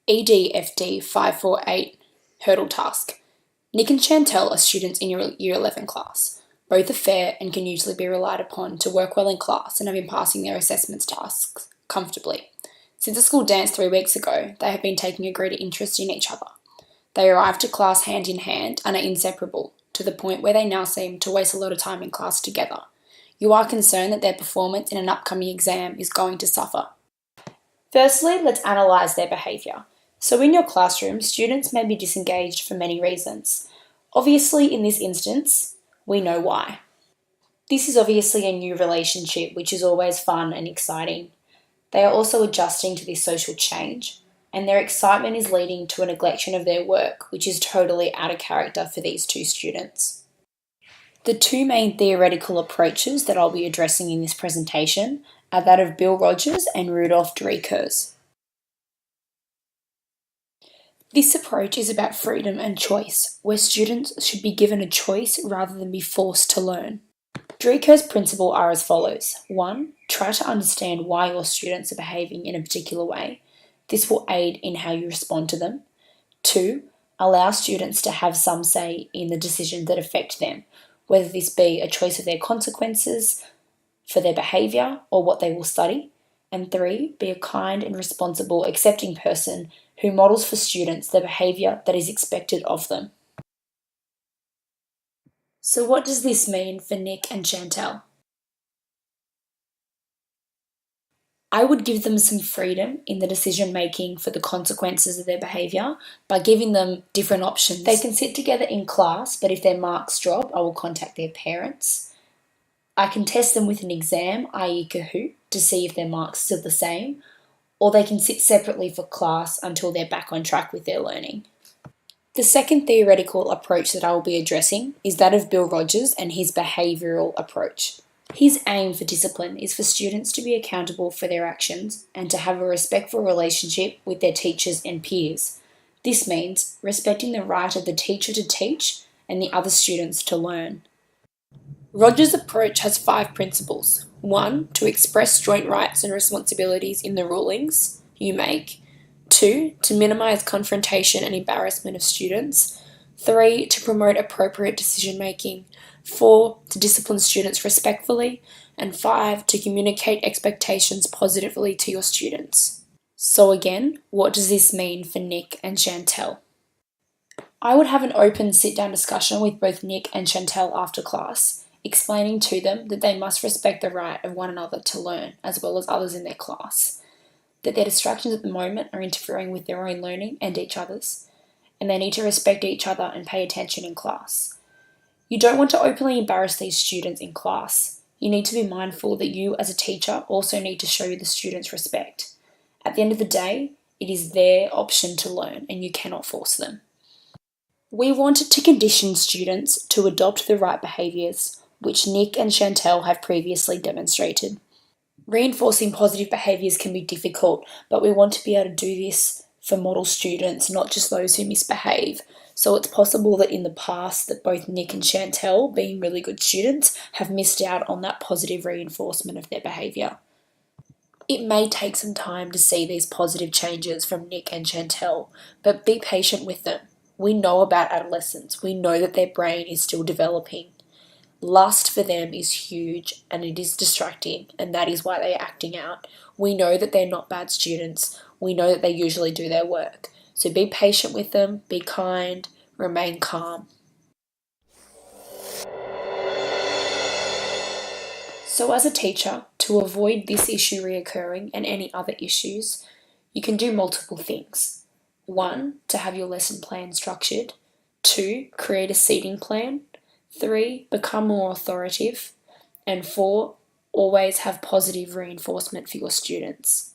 EDFD548 hurdle task. Nick and Chantel are students in your Year 11 class. Both are fair and can usually be relied upon to work well in class and have been passing their assessments tasks comfortably. Since the school dance 3 weeks ago, they have been taking a greater interest in each other. They arrive to class hand in hand and are inseparable, to the point where they now seem to waste a lot of time in class together. You are concerned that their performance in an upcoming exam is going to suffer. Firstly, let's analyse their behaviour. So in your classroom, students may be disengaged for many reasons. Obviously, in this instance, we know why. This is obviously a new relationship, which is always fun and exciting. They are also adjusting to this social change, and their excitement is leading to a neglection of their work, which is totally out of character for these two students. The two main theoretical approaches that I'll be addressing in this presentation are that of Bill Rogers and Rudolf Dreikurs. This approach is about freedom and choice, where students should be given a choice rather than be forced to learn. Dreikurs' principles are as follows. 1. Try to understand why your students are behaving in a particular way. This will aid in how you respond to them. 2. Allow students to have some say in the decisions that affect them, whether this be a choice of their consequences for their behaviour or what they will study. And 3. Be a kind and responsible, accepting person who models for students the behaviour that is expected of them. So what does this mean for Nick and Chantel? I would give them some freedom in the decision making for the consequences of their behaviour by giving them different options. They can sit together in class, but if their marks drop, I will contact their parents. I can test them with an exam, i.e. Kahoot, to see if their marks are still the same, or they can sit separately for class until they're back on track with their learning. The second theoretical approach that I will be addressing is that of Bill Rogers and his behavioural approach. His aim for discipline is for students to be accountable for their actions and to have a respectful relationship with their teachers and peers. This means respecting the right of the teacher to teach and the other students to learn. Rogers' approach has 5 principles. 1. To express joint rights and responsibilities in the rulings you make. 2. To minimise confrontation and embarrassment of students. 3. To promote appropriate decision making. 4. To discipline students respectfully. And 5. To communicate expectations positively to your students. So again, what does this mean for Nick and Chantel? I would have an open sit-down discussion with both Nick and Chantel after class, explaining to them that they must respect the right of one another to learn, as well as others in their class, that their distractions at the moment are interfering with their own learning and each other's, and they need to respect each other and pay attention in class. You don't want to openly embarrass these students in class. You need to be mindful that you as a teacher also need to show the students respect. At the end of the day, it is their option to learn and you cannot force them. We wanted to condition students to adopt the right behaviours, which Nick and Chantel have previously demonstrated. Reinforcing positive behaviours can be difficult, but we want to be able to do this for model students, not just those who misbehave. So it's possible that in the past that both Nick and Chantel, being really good students, have missed out on that positive reinforcement of their behaviour. It may take some time to see these positive changes from Nick and Chantel, but be patient with them. We know about adolescents. We know that their brain is still developing. Lust for them is huge and it is distracting, and that is why they're acting out. We know that they're not bad students. We know that they usually do their work. So be patient with them, be kind, remain calm. So as a teacher, to avoid this issue reoccurring and any other issues, you can do multiple things. 1. To have your lesson plan structured. 2. Create a seating plan. 3. Become more authoritative. And 4. Always have positive reinforcement for your students.